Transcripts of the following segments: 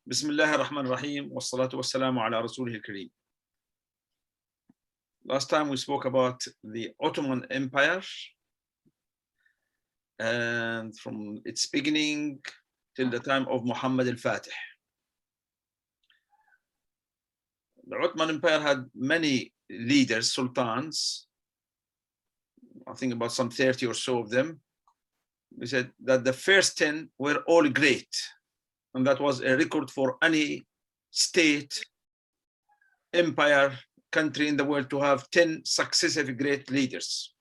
بسم الله الرحمن الرحيم والصلاة والسلام على رسوله الكريم. Last time we spoke about the Ottoman Empire and from its beginning till the time of Muhammad al-Fatih. The Ottoman Empire had many leaders, sultans, I think about some 30 or so of them. We said that the first 10 were all great, and that was a record for any state, empire, country in the world to have 10 successive great leaders.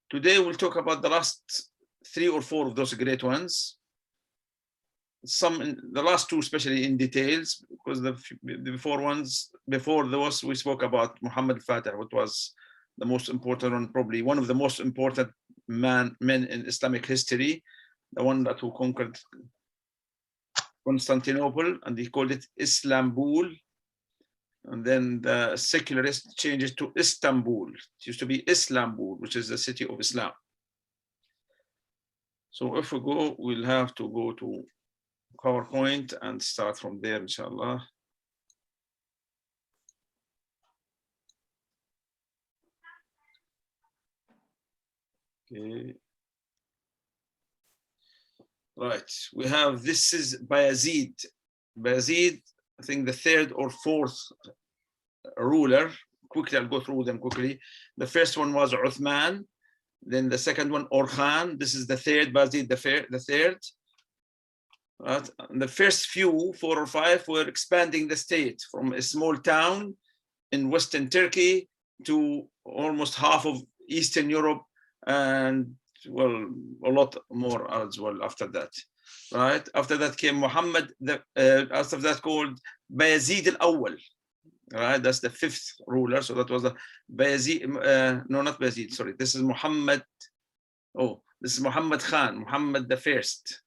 Today we'll talk about the last 3 or 4 of those great ones. The last 2 especially in details, because the before those we spoke about Muhammad al-Fatih, which was the most important one, probably one of the most important men in Islamic history, the one that who conquered Constantinople, and he called it Islambul. And then the secularists changed it to Istanbul. It used to be Islambul, which is the city of Islam. So if we go, we'll have to go to PowerPoint and start from there, inshallah. Okay. Right, we have, this is Bayezid. Bayezid, I think the 3rd or 4th ruler. Quickly, I'll go through them quickly. The first one was Uthman. Then the second one, Orkhan. This is the 3rd, Bayezid the 3rd. Right. And the first few, 4 or 5, were expanding the state from a small town in Western Turkey to almost half of Eastern Europe, and well, a lot more as well after that. Right. After that came Muhammad, after that called Bayezid al-Awwal. Right, that's the 5th ruler. So that was the Bayezid. No, not Bayezid. Sorry, this is Muhammad. Oh, this is Muhammad Khan, Muhammad the 1st.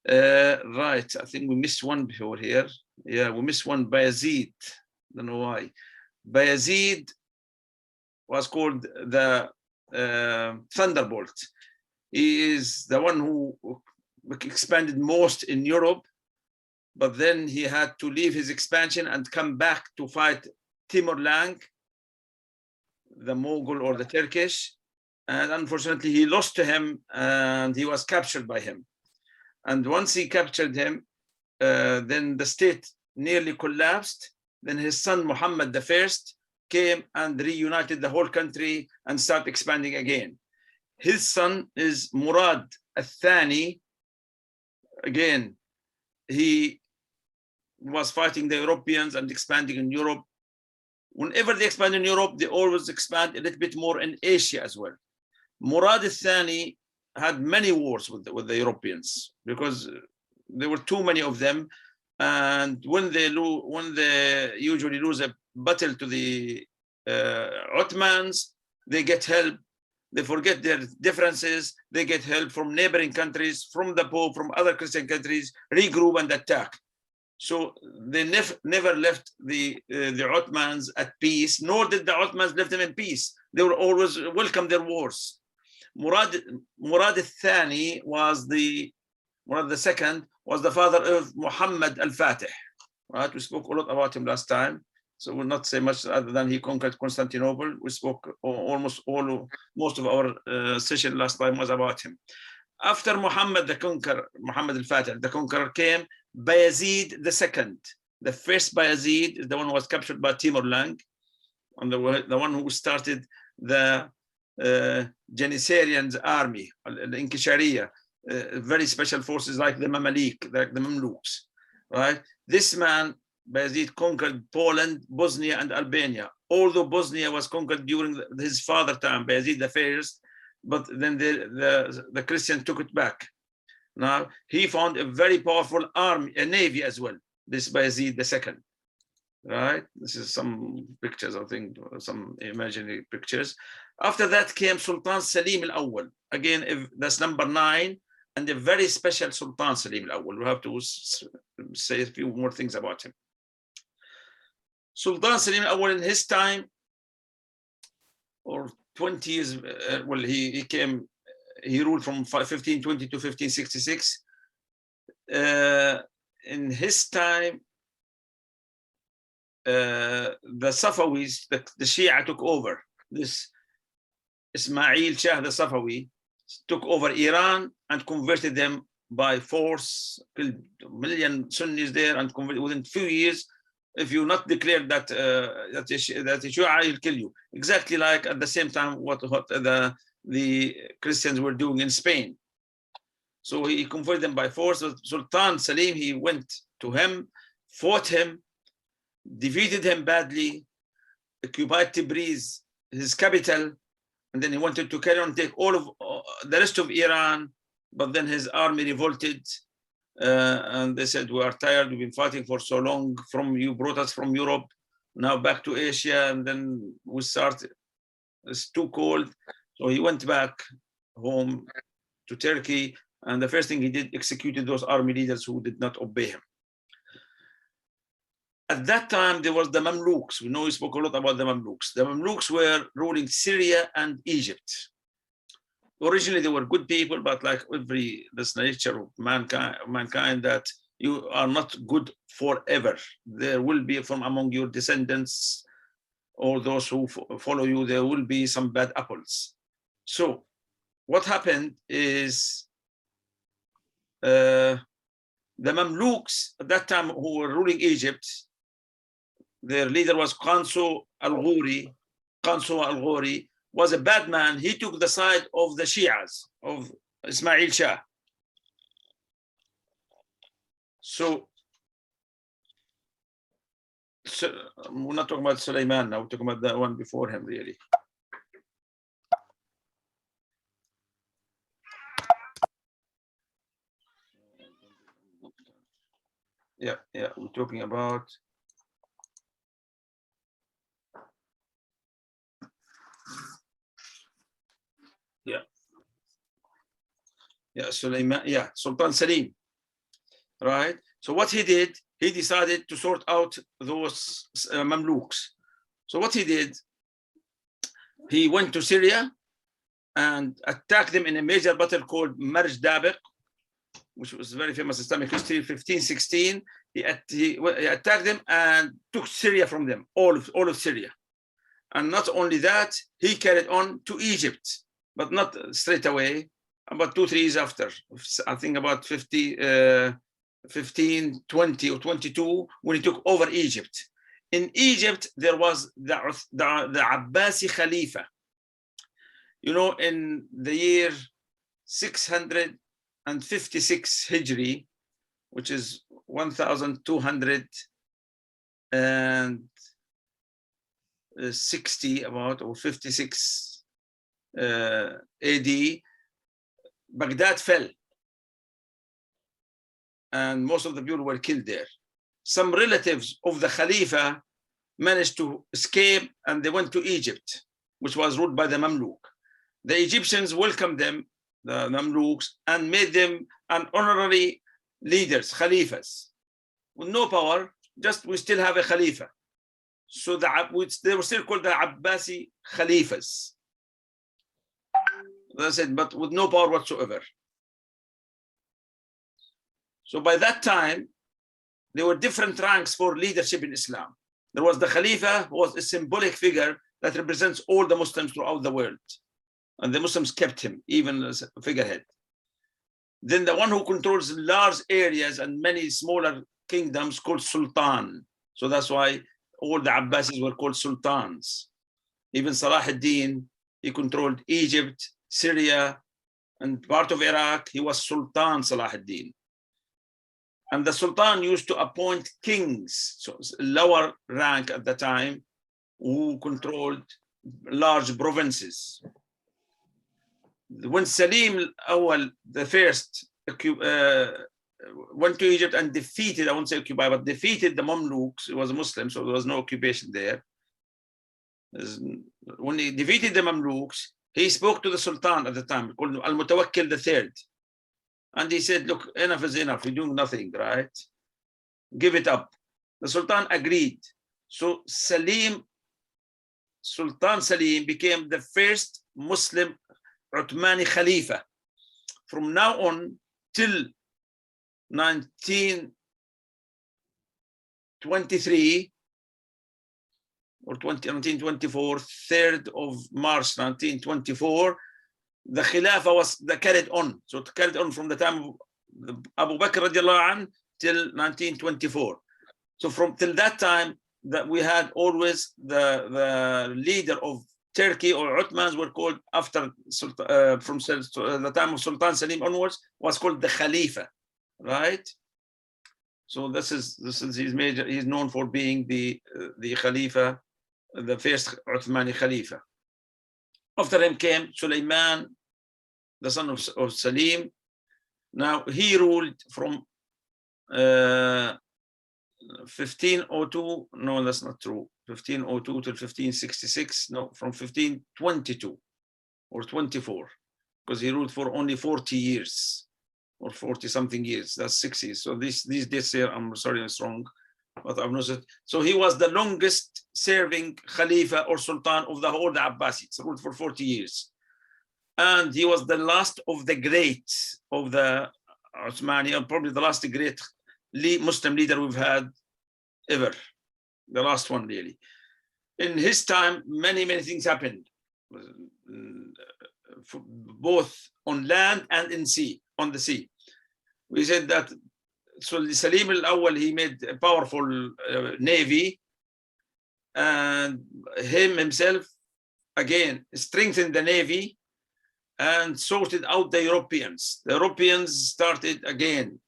Right, I think we missed one before here. Yeah, we missed one, Bayezid. Don't know why. Bayezid was called the Thunderbolt. He is the one who expanded most in Europe, but then he had to leave his expansion and come back to fight Timur-Lenk, the Mughal or the Turkish, and unfortunately he lost to him and he was captured by him. And once he captured him, then the state nearly collapsed. Then his son Muhammad the 1st came and reunited the whole country and started expanding again. His son is Murad al-Thani. Again, he was fighting the Europeans and expanding in Europe. Whenever they expand in Europe, they always expand a little bit more in Asia as well. Murad al-Thani had many wars with the Europeans because there were too many of them, and when they usually lose a battle to the Ottomans, they get help. They forget their differences. They get help from neighboring countries, from the Pope, from other Christian countries, regroup and attack. So they never left the Ottomans at peace, nor did the Ottomans leave them in peace. They were always welcome their wars. Murad al-Thani was Murad II was the father of Muhammad al-Fatih. Right? We spoke a lot about him last time, so we'll not say much other than he conquered Constantinople. We spoke most of our session last time was about him. After Muhammad the conqueror, Muhammad al-Fatih, the conqueror, came Bayezid II. The first Bayezid is the one who was captured by Timur-Lenk, and the one who started the Janisarians army, the Inquisition, very special forces like the Mamalik, like the Mamluks. Right? This man, Bayezid, conquered Poland, Bosnia, and Albania. Although Bosnia was conquered during his father time, Bayezid I, but then the Christians took it back. Now he found a very powerful army, a navy as well. This Bayezid II. Right? This is some pictures, I think, some imaginary pictures. After that came Sultan Salim al-Awwal. Again, that's number 9, and a very special Sultan Salim al-Awwal. We have to say a few more things about him. Sultan Salim al-Awwal in his time, or 20 years, well, he ruled from 1520 to 1566. in his time, the Safavis, the Shia took over. This Ismail Shah the Safawi took over Iran and converted them by force, killed a million Sunnis there, and converted within a few years. If you not declare that that Shia, he'll kill you. Exactly like at the same time what the Christians were doing in Spain. So he converted them by force. Sultan Salim, he went to him, fought him, defeated him badly, occupied Tabriz, his capital, and then he wanted to carry on, take all of the rest of Iran, but then his army revolted, and they said, we are tired, we've been fighting for so long, you brought us from Europe, now back to Asia, and then we started, it's too cold. So he went back home to Turkey, and the first thing he did, executed those army leaders who did not obey him. At that time, there was the Mamluks. We know we spoke a lot about the Mamluks. The Mamluks were ruling Syria and Egypt. Originally, they were good people, but like this nature of mankind, that you are not good forever. There will be from among your descendants or those who follow you, there will be some bad apples. So what happened is the Mamluks at that time who were ruling Egypt, their leader was Qanso al-Ghuri. Qanso al-Ghuri was a bad man. He took the side of the Shias, of Ismail Shah. So we're not talking about Sulaiman now, we're talking about the one before him, really. Yeah, we're talking about Sulaiman, Sultan Salim, right? So what he did, he decided to sort out those Mamluks. So what he did, he went to Syria and attacked them in a major battle called Marj Dabiq, which was very famous Islamic history, 1516. He attacked them and took Syria from them, all of Syria. And not only that, he carried on to Egypt, but not straight away, about 2-3 years after, I think about 1520 or 22, when he took over Egypt. In Egypt, there was the Abbasi Khalifa. You know, in the year 656 Hijri, which is 1260 about, or 56 AD, Baghdad fell, and most of the people were killed there. Some relatives of the Khalifa managed to escape, and they went to Egypt, which was ruled by the Mamluk. The Egyptians welcomed them, the Mamluks, and made them an honorary leaders, Khalifas, with no power, just we still have a Khalifa. So they were still called the Abbasi Khalifas. That's it, but with no power whatsoever. So by that time, there were different ranks for leadership in Islam. There was the Khalifa, who was a symbolic figure that represents all the Muslims throughout the world. And the Muslims kept him, even as a figurehead. Then the one who controls large areas and many smaller kingdoms called Sultan. So that's why all the Abbasis were called Sultans. Even Salah ad-Din, he controlled Egypt, Syria, and part of Iraq. He was Sultan Salah ad-Din. And the Sultan used to appoint kings, so lower rank at the time, who controlled large provinces. When Salim Awal, the first, went to Egypt and defeated, I won't say occupy, but defeated the Mamluks. He was a Muslim, so there was no occupation there. When he defeated the Mamluks, he spoke to the Sultan at the time, called Al-Mutawakkil III. And he said, look, enough is enough. You're doing nothing, right? Give it up. The Sultan agreed. So Sultan Salim became the first Muslim Ottomani Khalifa. From now on till 19 1923 or 1924, 3rd of March 1924, the Khilafah was carried on. So it carried on from the time of Abu Bakr radiallahu anh till 1924. So from till that time, that we had always the leader of Turkey or Ottomans were called after from the time of Sultan Salim onwards was called the Khalifa, right? So this is his major. He's known for being the Khalifa, the first Uthmani Khalifa. After him came Sulaiman, the son of Salim. Now he ruled from 1502. No, that's not true. 1502 to 1566. No, from 1522 or 24, because he ruled for only 40 years or 40 something years. That's 6 years. So these dates here, I'm sorry, it's wrong, but I've noticed. So he was the longest serving Khalifa or Sultan of the whole Abbasids, ruled for 40 years. And he was the last of the greats of the Uthmani, and probably the last great Muslim leader we've had ever, the last one really. In his time, many things happened, both on land and on the sea. We said that so Salim al-Awwal, he made a powerful navy, and himself again strengthened the navy and sorted out the Europeans. The Europeans started again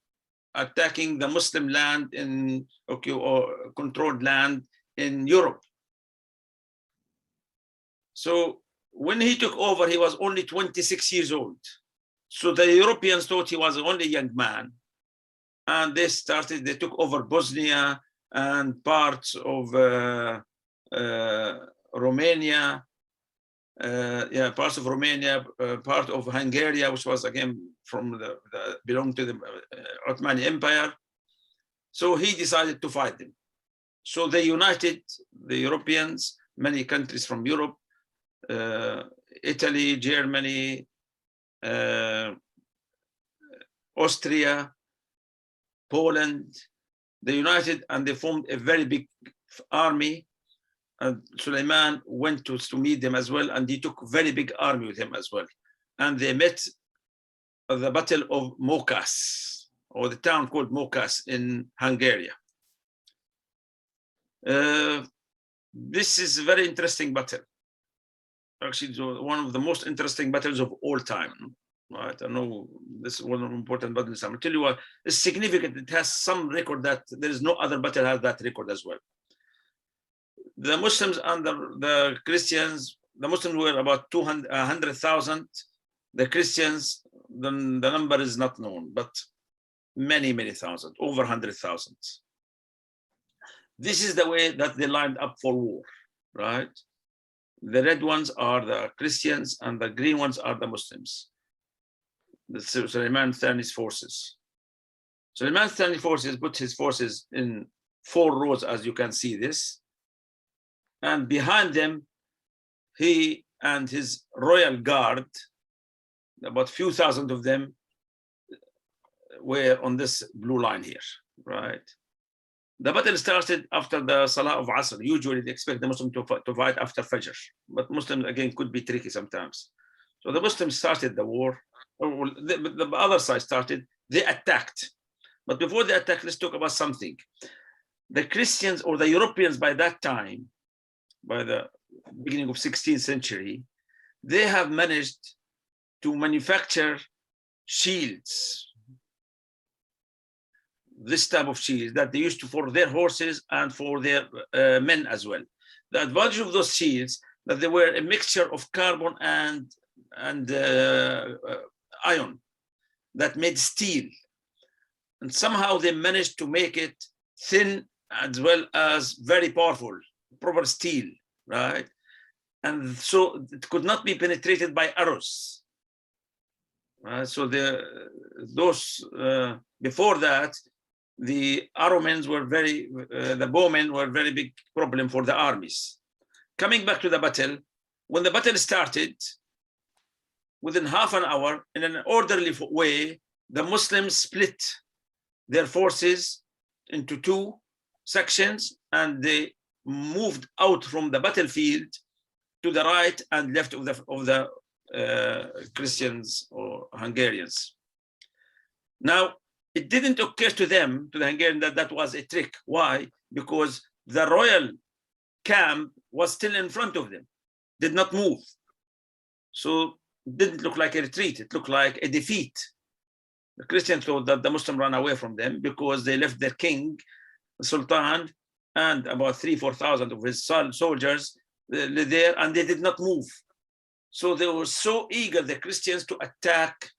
attacking the Muslim land in or controlled land in Europe. So when he took over, he was only 26 years old. So the Europeans thought he was only a young man, and they took over Bosnia and parts of Romania, parts of Romania, part of Hungary, which was again from belonged to the Ottoman Empire. So he decided to fight them. So they united the Europeans, many countries from Europe, Italy, Germany, Austria, Poland. They united and they formed a very big army. And Suleiman went to meet them as well, and he took a very big army with him as well. And they met at the Battle of Mohawks, or the town called Mohawks in Hungary. This is a very interesting battle. Actually, one of the most interesting battles of all time. Right? I know this is one of the important battles. I'll tell you what, it's significant. It has some record that there is no other battle has that record as well. The Muslims and the Christians, the Muslims were about 100,000. The Christians, the number is not known, but many thousand, over 100,000. This is the way that they lined up for war, right? The red ones are the Christians and the green ones are the Muslims. The Sulaiman Thani's forces. Sulaiman Thani forces put his forces in 4 rows, as you can see this. And behind them, he and his royal guard, about a few thousand of them, were on this blue line here, right? The battle started after the Salah of Asr. Usually they expect the Muslims to fight after Fajr, but Muslims again could be tricky sometimes. So the Muslims started the war, or the other side started, they attacked. But before they attacked, let's talk about something. The Christians or the Europeans by that time, by the beginning of 16th century, they have managed to manufacture shields, this type of shields that they used to for their horses and for their men as well. The advantage of those shields that they were a mixture of carbon and iron that made steel, and somehow they managed to make it thin as well as very powerful, proper steel, right? And so it could not be penetrated by arrows. Right? So before that, the arrowmen were the bowmen were very big problem for the armies. Coming back to the battle, when the battle started, within half an hour, in an orderly way, the Muslims split their forces into 2 sections, and they moved out from the battlefield to the right and left of the Christians or Hungarians. Now, it didn't occur to them, to the Hungarians, that that was a trick. Why? Because the royal camp was still in front of them, did not move. So it didn't look like a retreat, it looked like a defeat. The Christians thought that the Muslims ran away from them because they left their king, the Sultan, and about 3,000-4,000 of his soldiers there, and they did not move. So they were so eager, the Christians, to attack,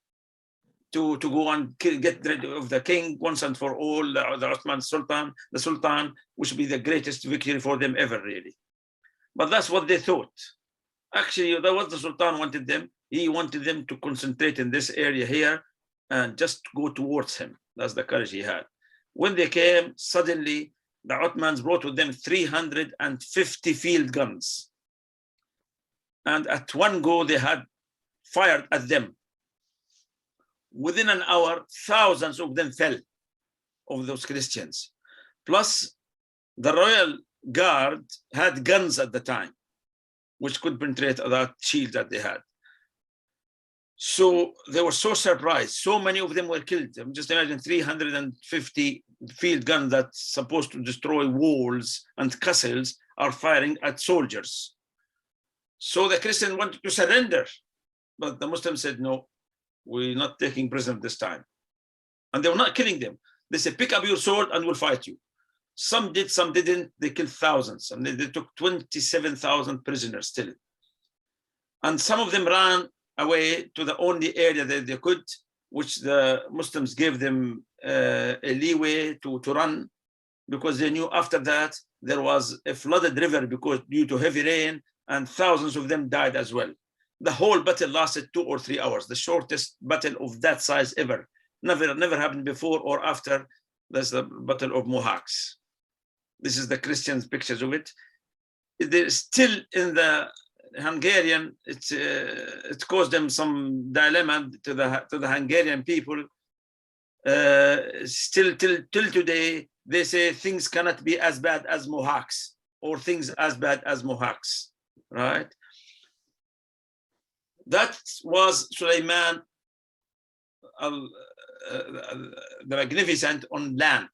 to go and get rid of the king once and for all, the Ottoman Sultan, the Sultan, which would be the greatest victory for them ever, really. But that's what they thought. Actually, that was the Sultan wanted them. He wanted them to concentrate in this area here and just go towards him. That's the courage he had. When they came, suddenly, the Ottomans brought with them 350 field guns. And at one go, they had fired at them. Within an hour, thousands of them fell, of those Christians. Plus, the royal guard had guns at the time, which could penetrate that shield that they had. So they were so surprised. So many of them were killed. Just imagine 350 field guns that's supposed to destroy walls and castles are firing at soldiers. So the Christians wanted to surrender, but the Muslims said, no, we're not taking prisoners this time. And they were not killing them. They said, pick up your sword and we'll fight you. Some did, some didn't. They killed thousands. And they took 27,000 prisoners still. And some of them ran away to the only area that they could, which the Muslims gave them a leeway to run, because they knew after that there was a flooded river because due to heavy rain, and thousands of them died as well. The whole battle lasted 2 or 3 hours, the shortest battle of that size ever. Never happened before or after. That's the Battle of Mohawks. This is the Christians' pictures of it. They're still in the Hungarian. It caused them some dilemma to the Hungarian people. Still till today, they say things cannot be as bad as Mohawks, or things as bad as Mohawks, right? That was Suleiman the Magnificent on land.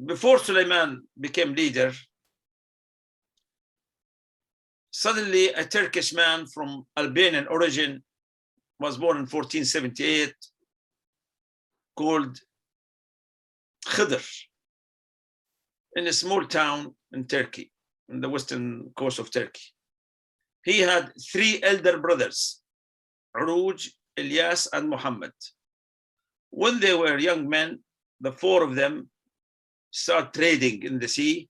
Before Suleiman became leader, suddenly a Turkish man from Albanian origin was born in 1478, called Khidr, in a small town in Turkey, in the western coast of Turkey. He had 3 elder brothers, Uruj, Ilyas, and Muhammad. When they were young men, the 4 of them started trading in the sea.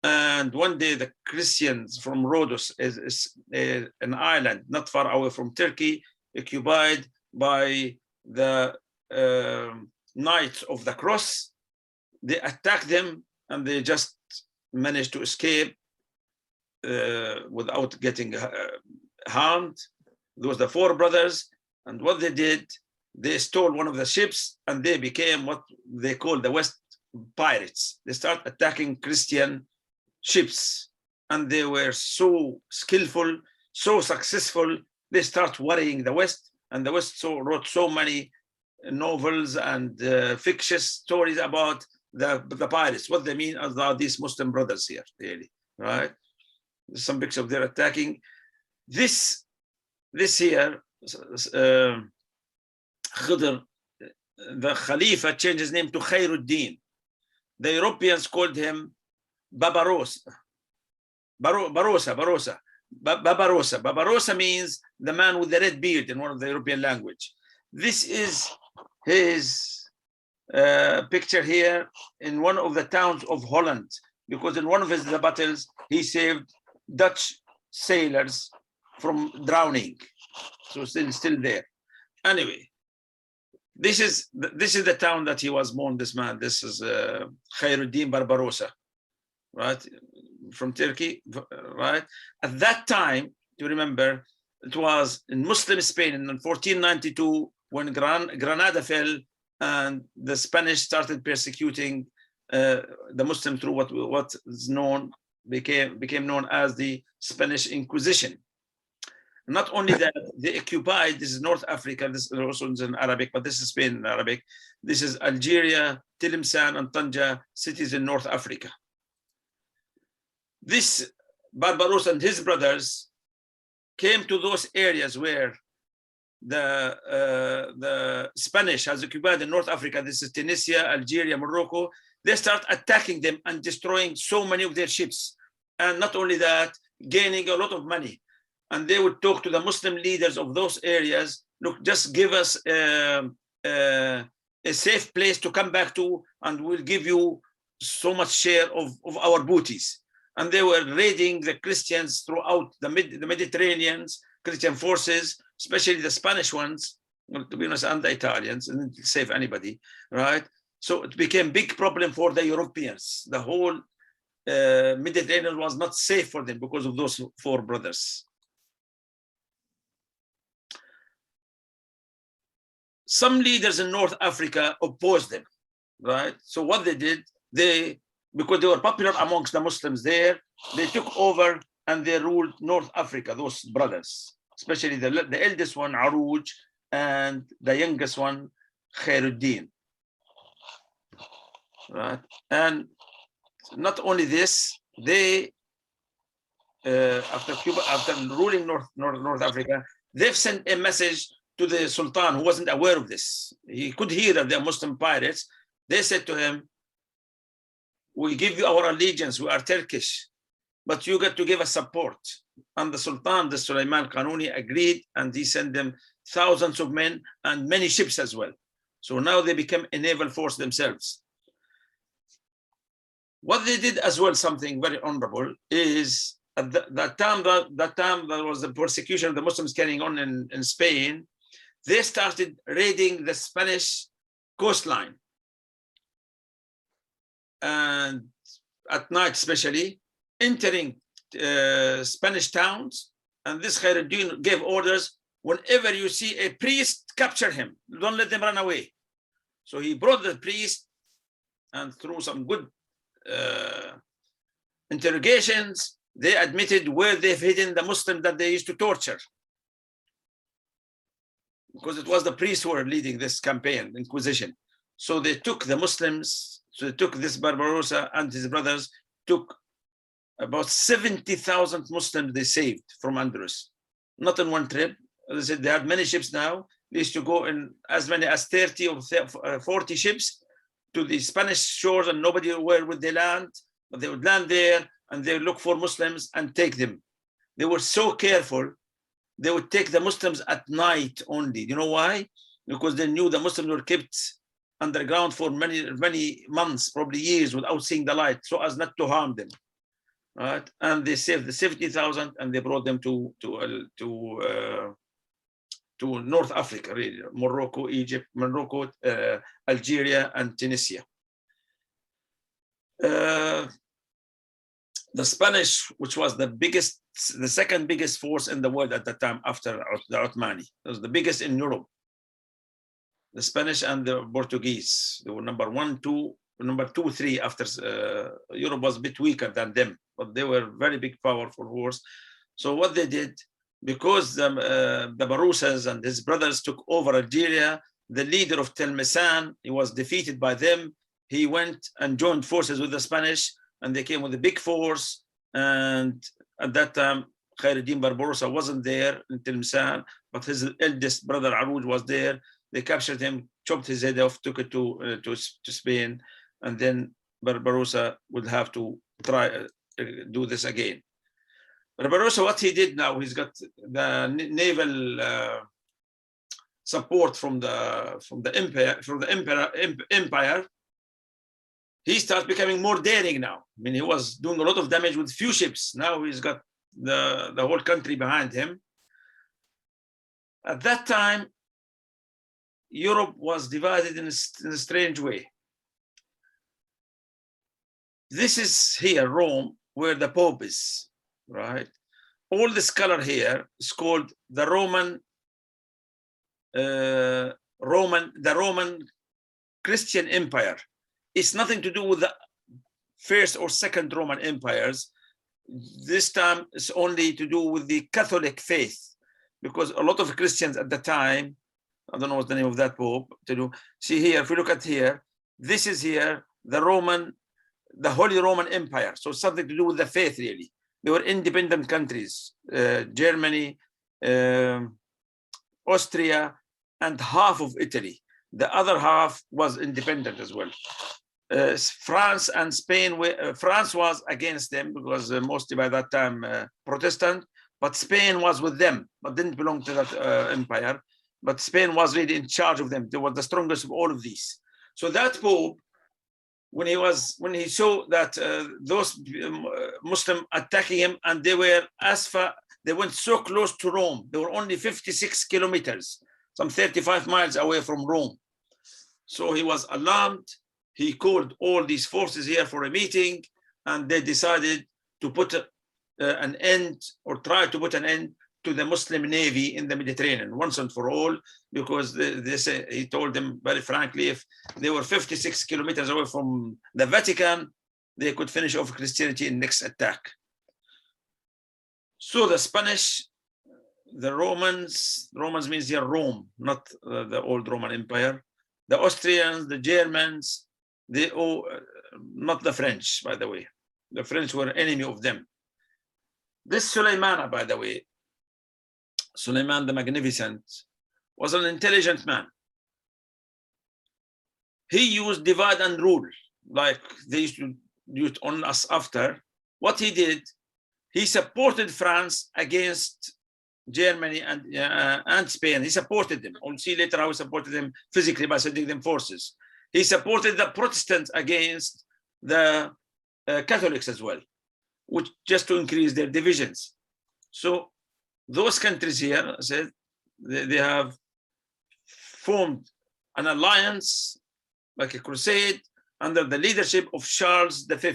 And one day the Christians from Rhodos, is an island not far away from Turkey, occupied by the Knights of the Cross, they attacked them and they just managed to escape without getting harmed. Those the 4 brothers, and what they did, they stole one of the ships and they became what they call the West pirates. They start attacking Christian ships, and they were so skillful, so successful, they start worrying the West, and the West wrote so many novels and fictitious stories about the pirates. What they mean are these Muslim brothers here, really, right? There's some pictures of their attacking. This here, Khidr, the Khalifa changed his name to Khairuddin. The Europeans called him Barbarossa. Barbarossa means the man with the red beard in one of the European language. This is his picture here in one of the towns of Holland, because in one of his battles he saved Dutch sailors from drowning. So still there. Anyway, this is the town that he was born. This man. This is Khairuddin Barbarossa, right, from Turkey, right? At that time, to remember, it was in Muslim Spain in 1492 when Granada fell. and the Spanish started persecuting the Muslim through what is known became known as the Spanish Inquisition. Not only that, they occupied, this is North Africa, this is also in Arabic, but this is Spain in Arabic. This is Algeria, Tlemcen, and Tanja cities in North Africa. This Barbarossa and his brothers came to those areas where the Spanish has occupied in North Africa. This is Tunisia, Algeria, Morocco. They start attacking them and destroying so many of their ships. And not only that, gaining a lot of money. And they would talk to the Muslim leaders of those areas, look, just give us a safe place to come back to, and we'll give you so much share of our booties. And they were raiding the Christians throughout the Mediterranean, Christian forces, especially the Spanish ones, to be honest, and the Italians, and didn't save anybody, right? So it became a big problem for the Europeans. The whole Mediterranean was not safe for them because of those four brothers. Some leaders in North Africa opposed them, right? So what they did, because they were popular amongst the Muslims there, they took over and they ruled North Africa, those brothers, especially the eldest one, Arouj, and the youngest one, Khairuddin, right? And not only this, they, after ruling North Africa, they've sent a message to the Sultan, who wasn't aware of this. He could hear that they're Muslim pirates. They said to him, we give you our allegiance, we are Turkish, but you got to give us support. And the Sultan, the Sulaiman Qanuni, agreed, and he sent them thousands of men and many ships as well. So now they became a naval force themselves. What they did as well, something very honorable, is at that time there was the persecution of the Muslims carrying on in Spain. They started raiding the Spanish coastline, and at night especially, entering Spanish towns. And this Khairuddin gave orders, whenever you see a priest, capture him, don't let them run away. So he brought the priest, and through some good interrogations, they admitted where they've hidden the Muslim that they used to torture. Because it was the priests who were leading this campaign, Inquisition. So they took the Muslims, so they took this Barbarossa and his brothers, took about 70,000 Muslims they saved from Andalus. Not in one trip. As I said, they had many ships now. They used to go in as many as 30 or 40 ships to the Spanish shores, and nobody where would they land, but they would land there and they would look for Muslims and take them. They were so careful. They would take the Muslims at night only. You know why? Because they knew the Muslims were kept underground for many months, probably years, without seeing the light, so as not to harm them, right? And they saved the 70,000, and they brought them to North Africa, really, Morocco, Egypt, Algeria, and Tunisia. The Spanish, which was the second biggest force in the world at that time after the Ottomani, it was the biggest in Europe. The Spanish and the Portuguese, they were number 1, 2, number 2, 3 after Europe was a bit weaker than them, but they were very big, powerful force. So what they did, because the Barossas and his brothers took over Algeria, the leader of Tlemcen, he was defeated by them. He went and joined forces with the Spanish, and they came with a big force. And at that time, Khairuddin Barbarossa wasn't there in Tlemcen, but his eldest brother Arouj was there. They captured him, chopped his head off, took it to Spain, and then Barbarossa would have to try do this again. Barbarossa, what he did now, he's got the naval support from the empire. He starts becoming more daring now. I mean, he was doing a lot of damage with few ships. Now he's got the whole country behind him. At that time, Europe was divided in a strange way. This is here, Rome, where the Pope is, right? All this color here is called the Roman Christian empire. It's nothing to do with the first or second Roman empires. This time it's only to do with the Catholic faith, because a lot of Christians at the time, I don't know what's the name of that pope to do. See here, if we look at here, this is here the Holy Roman Empire. So something to do with the faith, really. They were independent countries, Germany, Austria, and half of Italy. The other half was independent as well. France and Spain, France was against them because mostly by that time Protestant, but Spain was with them, but didn't belong to that empire. But Spain was really in charge of them. They were the strongest of all of these. So that Pope, when he saw that those Muslims attacking him, and they were they went so close to Rome. They were only 56 kilometers, some 35 miles away from Rome. So he was alarmed. He called all these forces here for a meeting, and they decided to put an end, or try to put an end to the Muslim navy in the Mediterranean once and for all, because he told them very frankly, if they were 56 kilometers away from the Vatican, they could finish off Christianity in next attack. So the Spanish, the Romans means here Rome, not the old Roman Empire, the Austrians, the Germans, not the French, by the way. The French were enemy of them. This Suleiman, by the way, Suleiman the Magnificent, was an intelligent man. He used divide and rule, like they used to use on us after. What he did, he supported France against Germany and Spain. He supported them. We'll see later how he supported them physically by sending them forces. He supported the Protestants against the Catholics as well, which just to increase their divisions. So those countries here, I said, they have formed an alliance, like a crusade, under the leadership of Charles V.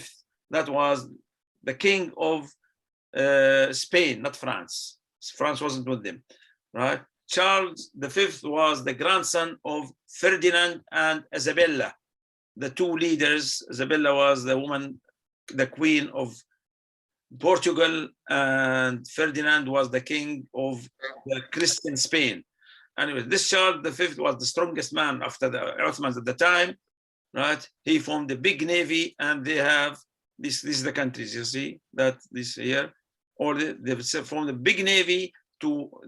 That was the king of Spain, not France. France wasn't with them, right? Charles V was the grandson of Ferdinand and Isabella, the two leaders. Isabella was the woman, the queen of Portugal, and Ferdinand was the king of the Christian Spain. Anyway, this Charles V was the strongest man after the Ottomans at the time, right? He formed a big navy, and they have these are the countries, you see, that this here, or they formed a big navy.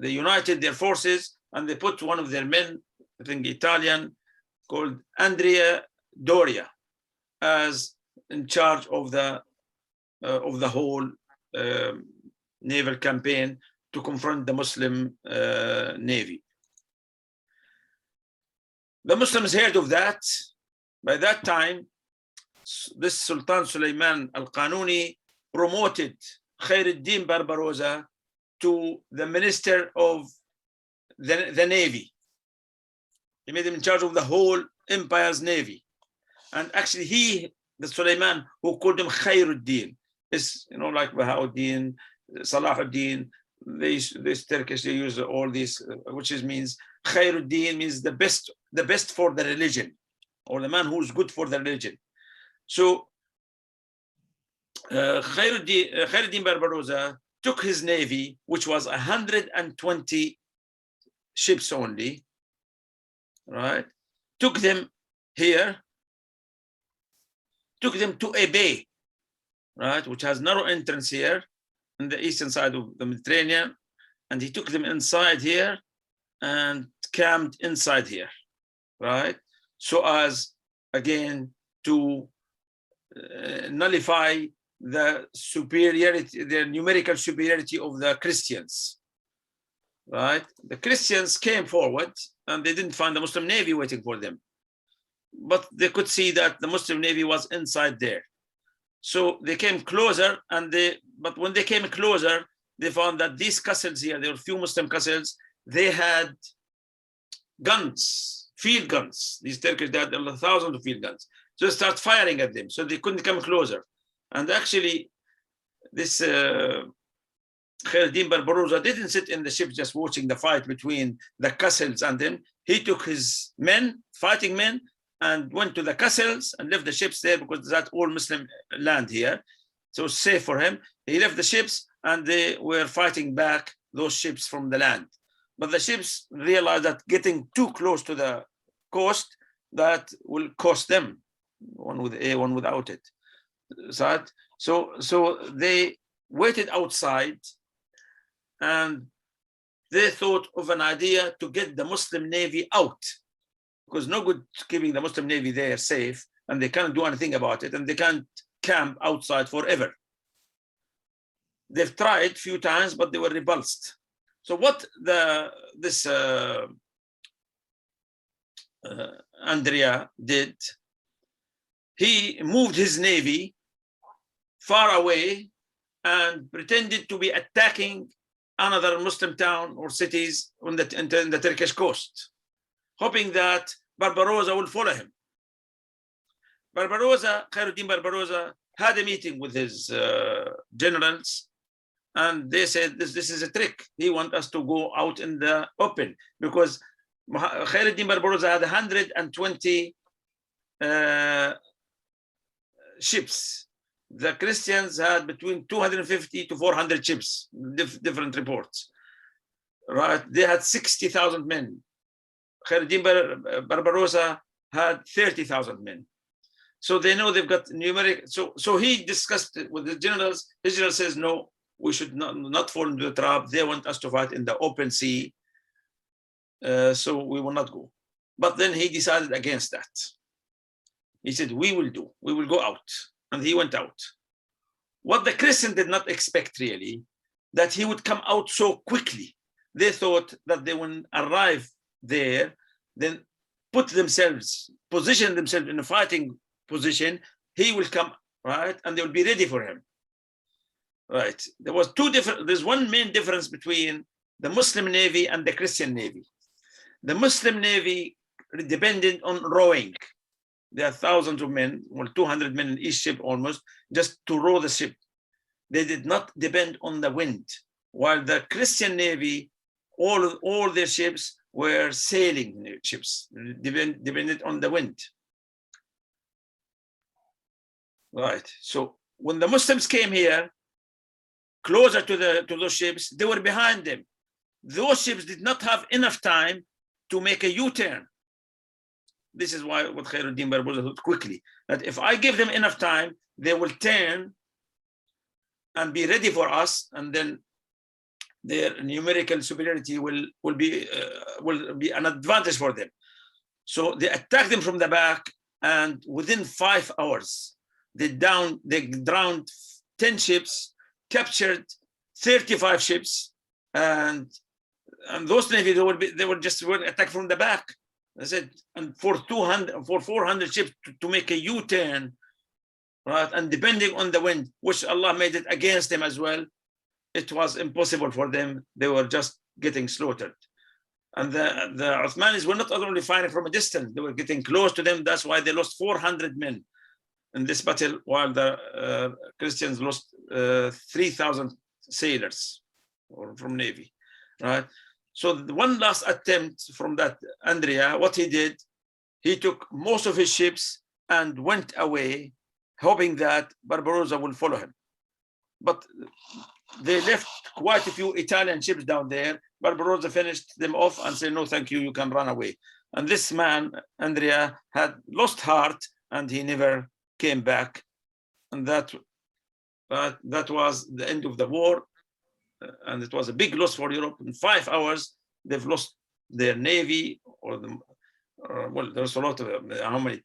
They united their forces, and they put one of their men, I think Italian, called Andrea Doria, as in charge of the whole naval campaign to confront the Muslim navy. The Muslims heard of that. By that time, this Sultan Suleiman al-Qanuni promoted Khairuddin Barbarossa to the minister of the navy. He made him in charge of the whole empire's navy. And actually the Suleiman who called him Khairuddin, is, like Bahauddin, Salahuddin, this Turkish, they use all these, which means Khairuddin means the best for the religion, or the man who's good for the religion. So Khairuddin Barbarossa took his navy, which was 120 ships only, right? Took them here, took them to a bay, right, which has narrow entrance here on the eastern side of the Mediterranean, and he took them inside here and camped inside here, right? So as, again, to nullify the superiority, the numerical superiority of the Christians, right? The Christians came forward, and they didn't find the Muslim navy waiting for them, but they could see that the Muslim navy was inside there. So they came closer, but when they came closer, they found that these castles here, there were few Muslim castles, they had guns, field guns. These Turkish, they had thousands of field guns. So they start firing at them, so they couldn't come closer. And actually, this Khairuddin Barbarossa didn't sit in the ship just watching the fight between the castles and them. He took his men, fighting men, and went to the castles and left the ships there because that's all Muslim land here. So it's safe for him. He left the ships and they were fighting back those ships from the land. But the ships realized that getting too close to the coast, that will cost them, one with A, one without it. So they waited outside and they thought of an idea to get the Muslim Navy out, because no good keeping the Muslim Navy there safe and they can't do anything about it and they can't camp outside forever. They've tried a few times, but they were repulsed. So what this Andrea did, he moved his navy far away and pretended to be attacking another Muslim town or cities on in the Turkish coast, hoping that Barbarossa will follow him. Khairuddin Barbarossa had a meeting with his generals, and they said this is a trick. He wants us to go out in the open, because Khairuddin Barbarossa had 120 ships. The Christians had between 250 to 400 ships, different reports. Right? They had 60,000 men. Khairuddin Barbarossa had 30,000 men. So they know they've got numeric. So he discussed it with the generals. His general says, no, we should not fall into the trap. They want us to fight in the open sea. So we will not go. But then he decided against that. He said, we will go out. And he went out. What the Christians did not expect really, that he would come out so quickly. They thought that they would arrive there, then position themselves in a fighting position. He will come, right? And they will be ready for him. Right. There's one main difference between the Muslim Navy and the Christian Navy. The Muslim Navy depended on rowing. There are thousands of men, or 200 men in each ship almost, just to row the ship. They did not depend on the wind. While the Christian Navy, all their ships were sailing ships, depended on the wind. Right. So when the Muslims came here, closer to those ships, they were behind them. Those ships did not have enough time to make a U-turn. This is why what Khairuddin Barbarossa thought quickly, that if I give them enough time, they will turn and be ready for us, and then their numerical superiority will be an advantage for them. So they attacked them from the back, and within 5 hours, they drowned 10 ships, captured 35 ships, and those navy they were attacked from the back. I said, and for 400 ships to make a U-turn, right? And depending on the wind, which Allah made it against them as well, it was impossible for them. They were just getting slaughtered. And the Ottomans were not only fighting from a distance, they were getting close to them. That's why they lost 400 men in this battle, while the Christians lost 3,000 sailors or from Navy, right? So the one last attempt from that Andrea, what he did, he took most of his ships and went away, hoping that Barbarossa will follow him. But they left quite a few Italian ships down there. Barbarossa finished them off and said, no, thank you, you can run away. And this man, Andrea, had lost heart and he never came back. And that was the end of the war. And it was a big loss for Europe. In 5 hours, they've lost their navy, well, there's a lot of them. How many?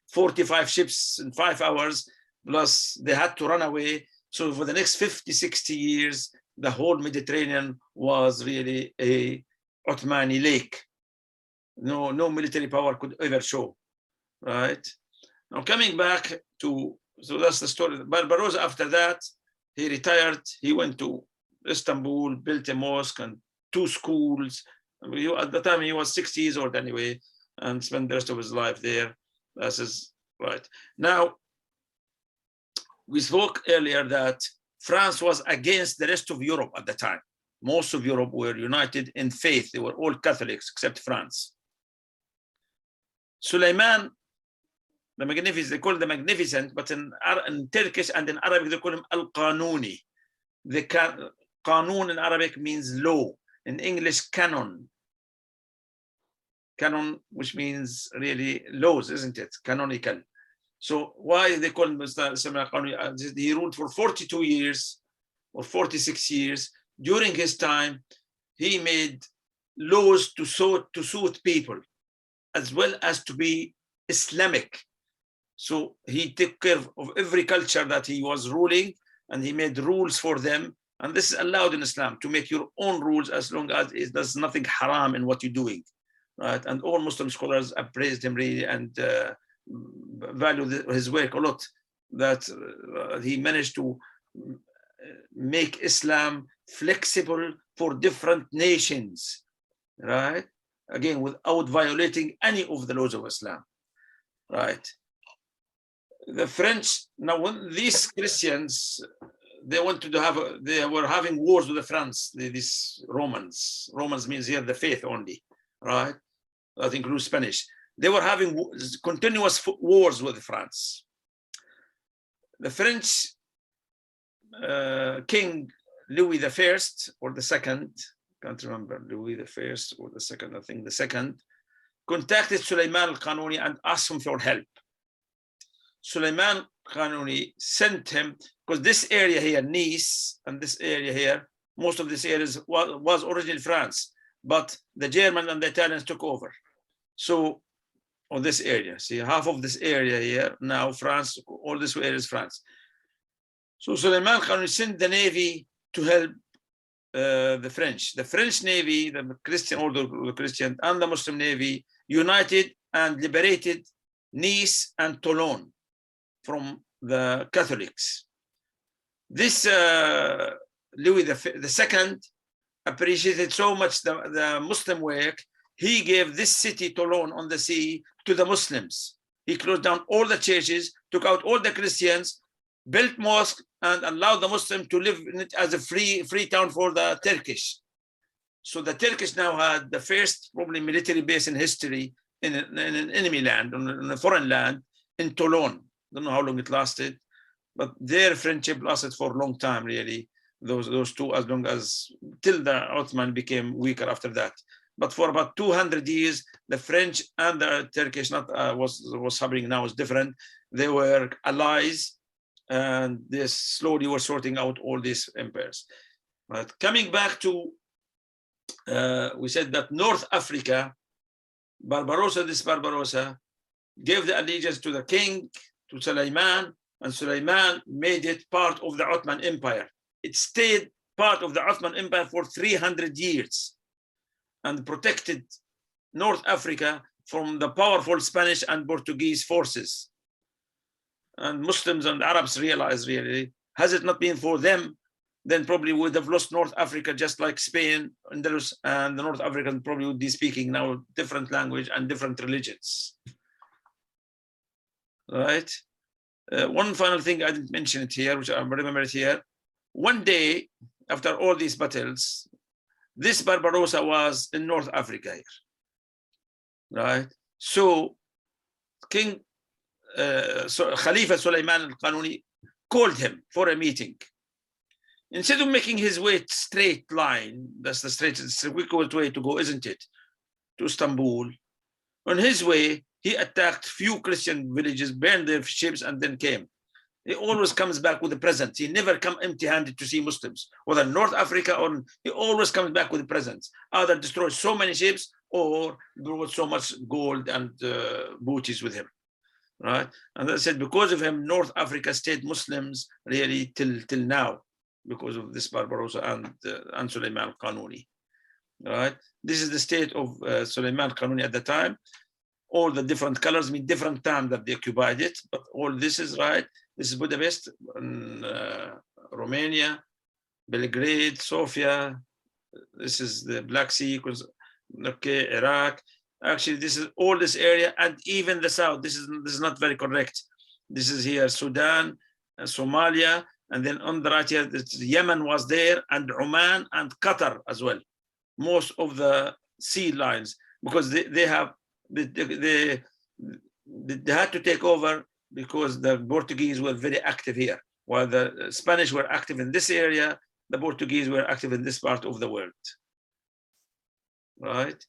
45 ships in 5 hours, plus they had to run away. So for the next 50, 60 years, the whole Mediterranean was really a Ottomani lake. No military power could ever show, right? Now coming back to, so that's the story. Barbarossa, after that, he retired. He went to Istanbul, built a mosque and 2 schools. At the time he was 60 years old anyway, and spent the rest of his life there. That's his right. Now, we spoke earlier that France was against the rest of Europe at the time. Most of Europe were united in faith. They were all Catholics except France. Suleiman The magnificent, they call the magnificent, but in Turkish and in Arabic, they call him al-Qanuni. The Qanun in Arabic means law. In English, canon. Canon, which means really laws, isn't it? Canonical. So why they call him Mr. Qanuni? He ruled for 42 years or 46 years. During his time, he made laws to suit people, as well as to be Islamic. So he took care of every culture that he was ruling, and he made rules for them. And this is allowed in Islam, to make your own rules as long as there's nothing haram in what you're doing, right? And all Muslim scholars appraised him really and value his work a lot, that he managed to make Islam flexible for different nations, right? Again, without violating any of the laws of Islam, right? The French, now when these Christians, they wanted to have, they were having wars with the France, these Romans. Romans means here the faith only, right? That includes Spanish. They were having continuous wars with France. The French King Louis I or the second, can't remember, Louis I or the second, I think the second, contacted Suleiman al-Qanuni and asked him for help. Suleiman al-Qanuni sent him, because this area here, Nice, and this area here, most of this area was originally France, but the German and the Italians took over. So on this area, see, half of this area here, now France, all this area is France. So Suleiman al-Qanuni sent the navy to help the French. The French navy, the Christian, all the Christian and the Muslim navy united and liberated Nice and Toulon from the Catholics. This Louis II appreciated so much the Muslim work. He gave this city, Toulon on the sea, to the Muslims. He closed down all the churches, took out all the Christians, built mosques, and allowed the Muslims to live in it as a free town for the Turkish. So the Turkish now had the first probably military base in history in an enemy land, in a foreign land, in Toulon. Don't know how long it lasted, but their friendship lasted for a long time, really. Those two, as long as till the Ottoman became weaker after that. But for about 200 years, the French and the Turkish, not what's happening now is different. They were allies, and they slowly were sorting out all these empires. But coming back to, we said that North Africa, Barbarossa gave the allegiance to the king, to Suleiman, and Suleiman made it part of the Ottoman Empire. It stayed part of the Ottoman Empire for 300 years and protected North Africa from the powerful Spanish and Portuguese forces. And Muslims and Arabs realized, really, has it not been for them, then probably we would have lost North Africa, just like Spain, Andalus, and the North Africans probably would be speaking now different language and different religions. Right? One final thing, I didn't mention it here, which I remember it here. One day, after all these battles, this Barbarossa was in North Africa here, right? So Khalifa Suleiman al-Qanuni called him for a meeting. Instead of making his way straight line, that's the straightest, quickest way to go, isn't it, to Istanbul? On his way, he attacked few Christian villages, burned their ships, and then came. He always comes back with a present. He never comes empty-handed to see Muslims, whether North Africa or, he always comes back with presents. Either destroys so many ships or brought so much gold and booties with him, right? And I said, because of him, North Africa stayed Muslims really till now, because of this Barbarossa and Suleiman al-Qanuni, right? This is the state of Suleiman al-Qanuni at the time. All the different colors mean different time that they occupied it, but all this is right. This is Budapest, Romania, Belgrade, Sofia. This is the Black Sea, okay, Iraq. Actually, this is all this area, and even the south. This is not very correct. This is here Sudan, Somalia, and then on the right here, Yemen was there, and Oman and Qatar as well. Most of the sea lines, because they have they had to take over because the Portuguese were very active here. While the Spanish were active in this area, the Portuguese were active in this part of the world. Right?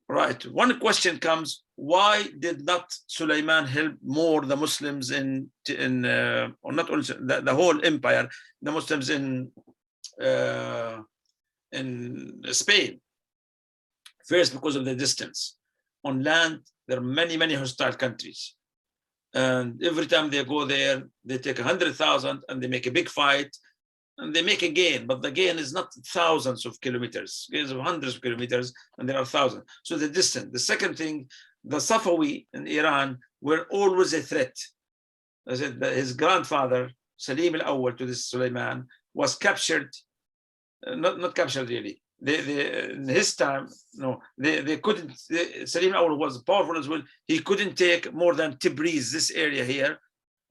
Right. One question comes: why did not Sulaiman help more the Muslims or not only the whole empire, the Muslims in Spain? First, because of the distance. On land, there are many, many hostile countries. And every time they go there, they take 100,000 and they make a big fight and they make a gain, but the gain is not thousands of kilometers, it's hundreds of kilometers, and there are thousands. So the distance. The second thing, the Safawi in Iran were always a threat. I said that his grandfather, Salim al-Awwal to this Sulaiman, was captured, not captured really. In his time, no, they couldn't. Salim al-Awwal was powerful as well. He couldn't take more than Tabriz, this area here,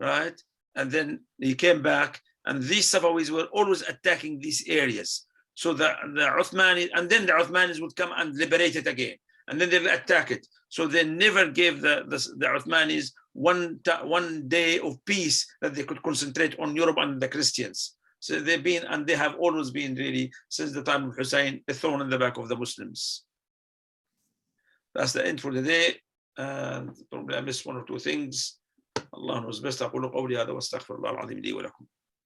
right? And then he came back, and these Safawis were always attacking these areas. So the Uthmanis, and then the Uthmanis would come and liberate it again, and then they will attack it. So they never gave the Uthmanis one day of peace that they could concentrate on Europe and the Christians. So they've been, and they have always been really, since the time of Hussein, a thorn in the back of the Muslims. That's the end for the day. Probably I missed one or two things. الله knows best. أقول قولي هذا واستغفر الله العظيم لي ولكم.